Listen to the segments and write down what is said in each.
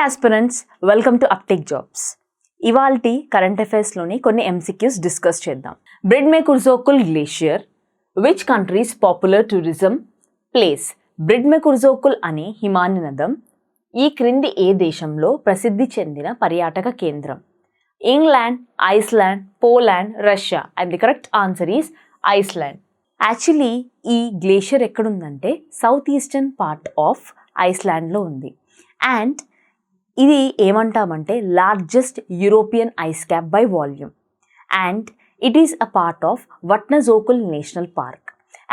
Aspirants, welcome to Uptake Jobs. ఇవాల్టి current అఫైర్స్లోని కొన్ని ఎంసీక్యూస్ డిస్కస్ చేద్దాం. Breidamerkurjokull glacier which countries popular tourism place. Breidamerkurjokull అనే హిమాని నదం ఈ క్రింది ఏ దేశంలో ప్రసిద్ధి చెందిన పర్యాటక కేంద్రం? England, Iceland, Poland, Russia. And the correct answer is Iceland. Actually ఈ గ్లేషియర్ ఎక్కడుందంటే సౌత్ ఈస్టర్న్ పార్ట్ ఆఫ్ ఐస్లాండ్లో ఉంది. అండ్ ఇది ఏమంటామంటే largest European ice cap by volume. And it is a part of Vatnajokull national park.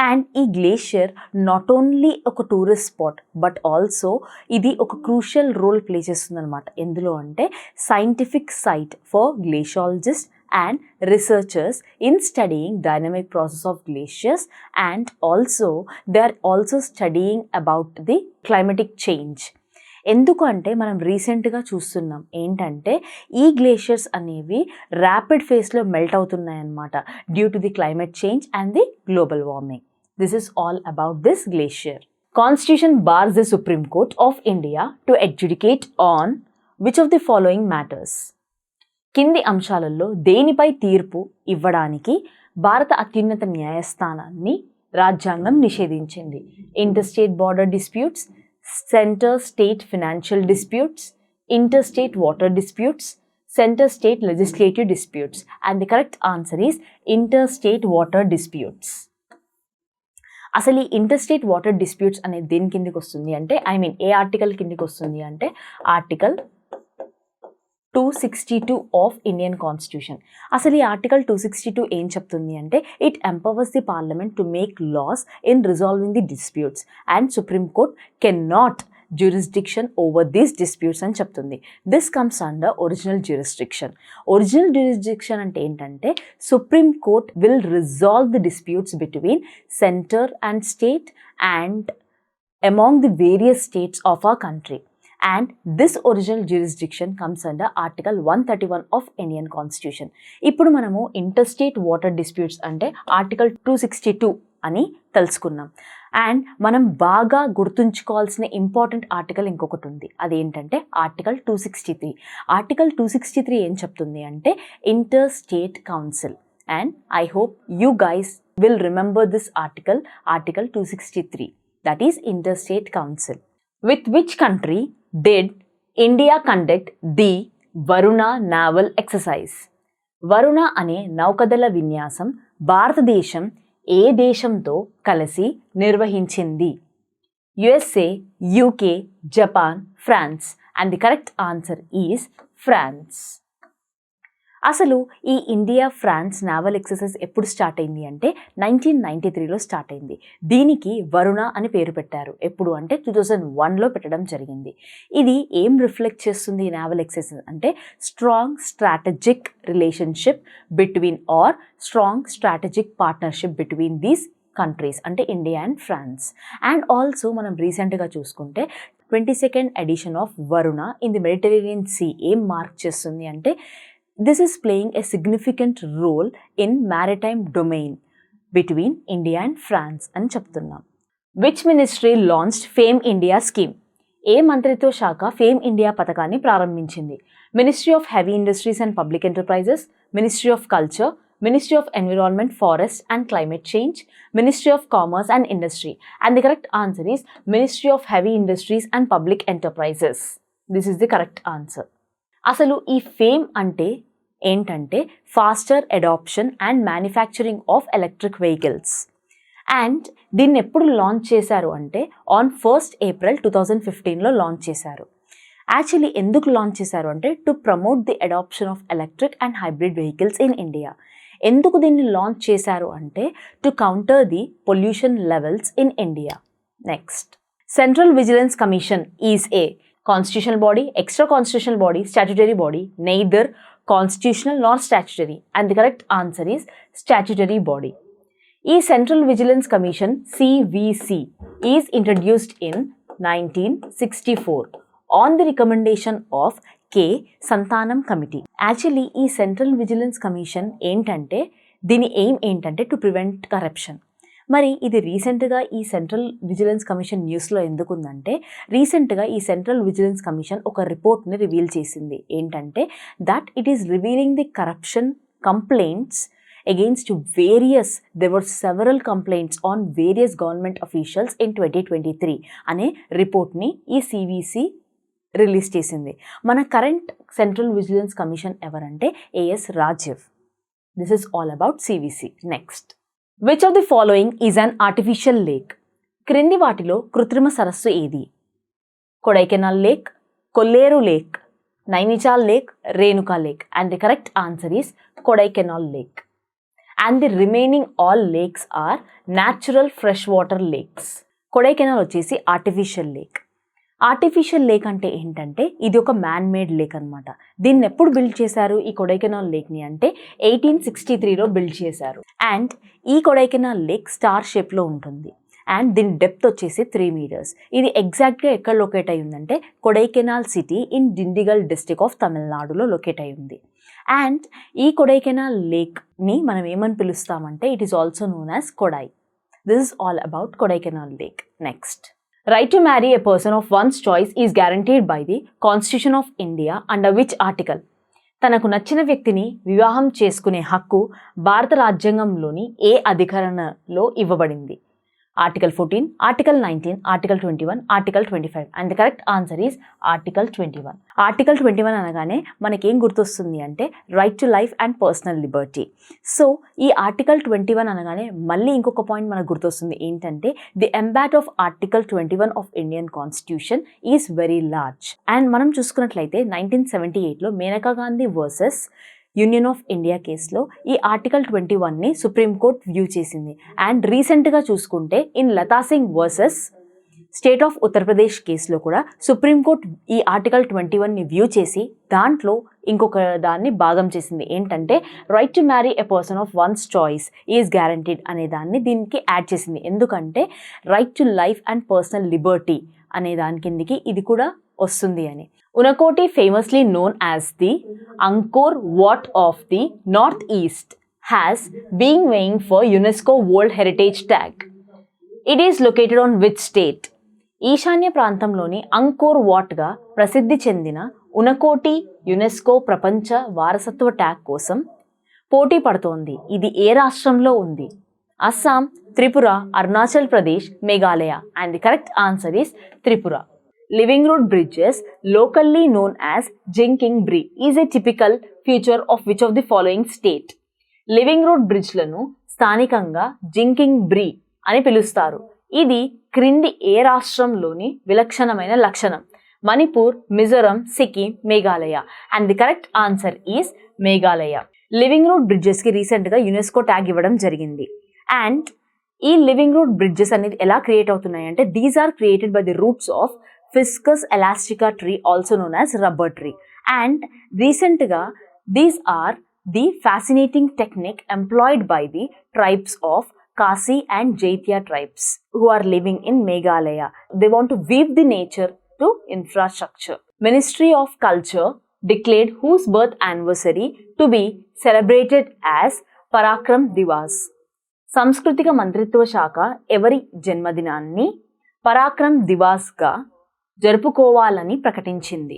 And ఈ glacier not only ఒక tourist spot but also ఇది ఒక క్రూషియల్ రోల్ ప్లే చేస్తుంది అనమాట. ఎందులో అంటే scientific site for glaciologist and researchers in studying dynamic process of glaciers, and also they are also studying about the climatic change. ఎందుకు అంటే మనం రీసెంట్గా చూస్తున్నాం ఏంటంటే ఈ గ్లేషియర్స్ అనేవి ర్యాపిడ్ ఫేస్లో మెల్ట్ అవుతున్నాయన్నమాట due to the climate change and the global warming. This is all about this glacier. Constitution bars the supreme court of India to adjudicate on which of the following matters. కింది అంశాలలో దేనిపై తీర్పు ఇవ్వడానికి భారత అత్యున్నత న్యాయస్థానాన్ని రాజ్యాంగం నిషేధించింది? Inter state border disputes, centre state financial disputes, inter state water disputes, centre state legislative disputes. And the correct answer is inter state water disputes. అసలు ఈ ఇంటర్ స్టేట్ వాటర్ డిస్ప్యూట్స్ అనేది దేని కిందికి వస్తుంది అంటే ఏ ఆర్టికల్ కిందికి వస్తుంది అంటే ఆర్టికల్ 262 ఆఫ్ ఇండియన్ కాన్స్టిట్యూషన్. అసలు ఈ ఆర్టికల్ 262 ఏం చెప్తుంది అంటే it empowers the parliament to make laws in resolving the disputes and supreme court can not jurisdiction over these disputes అని చెప్తుంది. This comes under original jurisdiction. Original jurisdiction అంటే ఏంటంటే supreme court will resolve the disputes between centre and state and among the various states of our country. And this original jurisdiction comes under Article 131 of Indian Constitution. ఇప్పుడు మనము interstate water disputes అంటే article 262 అని తెలుసుకున్నాం. And మనం బాగా గుర్తుంచుకోవాల్సిన important article ఇంకొకటి ఉంది. అదేంటంటే ఆర్టికల్ 263. ఆర్టికల్ 263 ఏం చెప్తుంది అంటే inter state council. And I hope you guys will remember this article, article 263, that is inter state council. With which country did India conduct the Varuna naval exercise? Varuna అనే నౌకదళ విన్యాసం భారతదేశం ఏ దేశంతో కలిసి నిర్వహించింది? USA, UK, Japan, France. And the correct answer is France. అసలు ఈ India France naval exercise ఎప్పుడు start అయింది అంటే 1993లో స్టార్ట్ అయింది. దీనికి వరుణ అని పేరు పెట్టారు. ఎప్పుడు అంటే 2001లో పెట్టడం జరిగింది. ఇది ఏం రిఫ్లెక్ట్ చేస్తుంది ఈ నావల్ ఎక్సర్సైజ్ అంటే strong strategic relationship between or strong strategic partnership between these countries అంటే India and France. And also మనం రీసెంట్గా చూసుకుంటే 22nd edition of Varuna in the Mediterranean sea ఏం మార్క్ చేస్తుంది అంటే this is playing a significant role in maritime domain between India and France అని చెప్తున్నాం. Which ministry launched Fame India scheme? ఏ మంత్రిత్వ శాఖ ఫేమ్ ఇండియా పథకాన్ని ప్రారంభించింది? Ministry of heavy industries and public enterprises, ministry of culture, ministry of environment, forest and climate change, ministry of commerce and industry. And the correct answer is ministry of heavy industries and public enterprises. This is the correct answer. అసలు ఈ FAME అంటే ఏంటంటే faster adoption and manufacturing of electric vehicles. And దీన్ని ఎప్పుడు launch చేశారు అంటే on 1st April 2015లో launch చేశారు. యాక్చువల్లీ ఎందుకు లాంచ్ చేశారు అంటే to promote the adoption of electric and hybrid vehicles in India. ఎందుకు దీన్ని లాంచ్ చేశారు అంటే to counter the pollution levels in India. Next, central vigilance commission is a constitutional body, extra constitutional body, statutory body, neither constitutional nor statutory. And the correct answer is statutory body. E Central Vigilance Commission CVC is introduced in 1964 on the recommendation of K. Santanam Committee. Actually ఈ Central Vigilance Commission ఏంటంటే దీని aim ఏంటంటే to prevent corruption. మరి ఇది రీసెంట్గా ఈ central vigilance commission న్యూస్లో ఎందుకుందంటే, రీసెంట్గా ఈ సెంట్రల్ విజిలెన్స్ కమిషన్ ఒక రిపోర్ట్ని రివీల్ చేసింది. ఏంటంటే that it is revealing the corruption complaints against there were several complaints on various government officials in 2023 అనే రిపోర్ట్ని ఈ సివిసి రిలీజ్ చేసింది. మన కరెంట్ సెంట్రల్ విజిలెన్స్ కమిషన్ ఎవరంటే A S Rajeev. This is all about CVC. Next, which of the following is an artificial lake? క్రింది వాటిలో కృత్రిమ సరస్సు ఏది? Kodaikanal lake, Kolleru lake, Nainital lake, Renuka lake. And the correct answer is Kodaikanal lake. And the remaining all lakes are natural freshwater lakes. Kodaikanal వచ్చేసి artificial lake. Artificial lake అంటే ఏంటంటే ఇది ఒక మ్యాన్ మేడ్ లేక్ అనమాట. దీన్ని ఎప్పుడు బిల్డ్ చేశారు ఈ కొడైకెనాల్ లేక్ని అంటే 1863లో బిల్డ్ చేశారు. అండ్ ఈ కొడైకెనాల్ లేక్ స్టార్ షేప్లో ఉంటుంది. అండ్ దీని డెప్త్ వచ్చేసి 3 meters. ఇది ఎగ్జాక్ట్గా ఎక్కడ లొకేట్ అయి ఉందంటే Kodaikanal city in Dindigul district of తమిళనాడులో లొకేట్ అయి ఉంది. అండ్ ఈ కొడైకెనాల్ లేక్ని మనం ఏమని పిలుస్తామంటే it is also known as Kodai. This is all about Kodaikanal lake. Next, right to marry a person of one's choice is guaranteed by the constitution of India under which article? తనకు నచ్చిన వ్యక్తిని వివాహం చేసుకునే హక్కు భారత రాజ్యాంగంలోని ఏ అధికరణలో ఇవ్వబడింది? Article 14, Article 19, Article 21, Article 25. And the correct answer is Article 21. Article 21 అనగానే మనకేం గుర్తొస్తుంది అంటే right to life and personal Liberty. So ఈ Article 21 అనగానే మళ్ళీ ఇంకొక పాయింట్ మనకు గుర్తొస్తుంది ఏంటంటే the impact of Article 21 of Indian constitution is very large. And మనం చూసుకున్నట్లయితే 1978లో Maneka Gandhi versus union of India కేసులో ఈ Article 21ని సుప్రీంకోర్టు వ్యూ చేసింది. అండ్ రీసెంట్గా చూసుకుంటే in Lata Singh versus state of Uttar Pradesh కేసులో కూడా సుప్రీంకోర్టు ఈ Article 21ని వ్యూ చేసి దాంట్లో ఇంకొక దాన్ని భాగం చేసింది. ఏంటంటే right to marry a person of one's choice is guaranteed అనే దాన్ని దీనికి యాడ్ చేసింది. ఎందుకంటే right to life and personal Liberty అనే దాని కిందికి ఇది కూడా వస్తుంది అని. Unakoti, famously known as the Angkor Wat of the Northeast, has been vying for UNESCO World Heritage Tag. It is located on which state? ఈశాన్య ప్రాంతంలోని అంకోర్ వాట్గా ప్రసిద్ధి చెందిన ఉనకోటి యునెస్కో ప్రపంచ వారసత్వ ట్యాగ్ కోసం పోటీ పడుతోంది. ఇది ఏ రాష్ట్రంలో ఉంది? Assam, Tripura, Arunachal Pradesh, Meghalaya. And the correct answer is Tripura. Living root bridges, locally known as Jinking Bridge, is a typical feature of which of the following state? Living root bridgeలను స్థానికంగా జింకింగ్ బ్రీ అని పిలుస్తారు. ఇది క్రింది ఏ రాష్ట్రంలోని విలక్షణమైన లక్షణం? Manipur, Mizoram, Sikkim, Meghalaya. And the correct answer is Meghalaya. Living root బ్రిడ్జెస్కి రీసెంట్గా యునెస్కో ట్యాగ్ ఇవ్వడం జరిగింది. అండ్ ఈ లివింగ్ రూట్ బ్రిడ్జెస్ అనేది ఎలా క్రియేట్ అవుతున్నాయి అంటే these are created by the roots of Fiscus elastica tree, also known as rubber tree. And recently, these are the fascinating technique employed by the tribes of Kasi and Jaitya tribes who are living in Meghalaya. They want to weave the nature to infrastructure. Ministry of Culture declared whose birth anniversary to be celebrated as Parakram Divas. సంస్కృతిక మంత్రిత్వ శాఖ ఎవరి జన్మదినాన్ని పరాక్రమ్ దివాస్గా జరుపుకోవాలని ప్రకటించింది?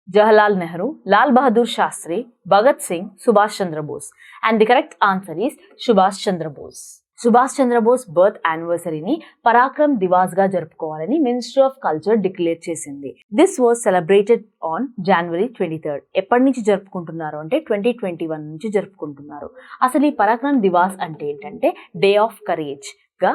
Jawaharlal Nehru, Lal Bahadur Shastri, Bhagat Singh, Subhash Chandra Bose. And the correct answer is Subhash Chandra Bose. Subhash Chandra Bose birth యానివర్సరీని పరాక్రమ్ దివాస్గా జరుపుకోవాలని మినిస్ట్రీ ఆఫ్ కల్చర్ డిక్లేర్ చేసింది. This was celebrated on January 23rd. ఎప్పటి నుంచి జరుపుకుంటున్నారు అంటే 2021 నుంచి జరుపుకుంటున్నారు. అసలు ఈ పరాక్రమ్ దివాస్ అంటే ఏంటంటే డే ఆఫ్ కరేజ్గా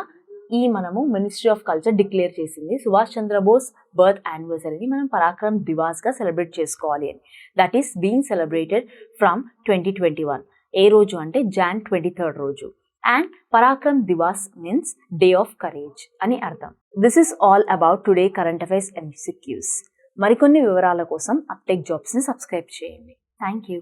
ఈ మనము మినిస్ట్రీ ఆఫ్ కల్చర్ డిక్లేర్ చేసింది. సుభాష్ చంద్రబోస్ బర్త్ యానివర్సరీని మనం పరాక్రమ్ దివాస్గా సెలబ్రేట్ చేసుకోవాలి అని. That is being celebrated from 2021. ఏ రోజు అంటే Jan 23rd రోజు. And Parakram Diwas means day of courage అని అర్థం. This is all about today current affairs MCQs. మరికొన్ని వివరాల కోసం అప్టెక్ జాబ్స్ని సబ్స్క్రైబ్ చేయండి. Thank you.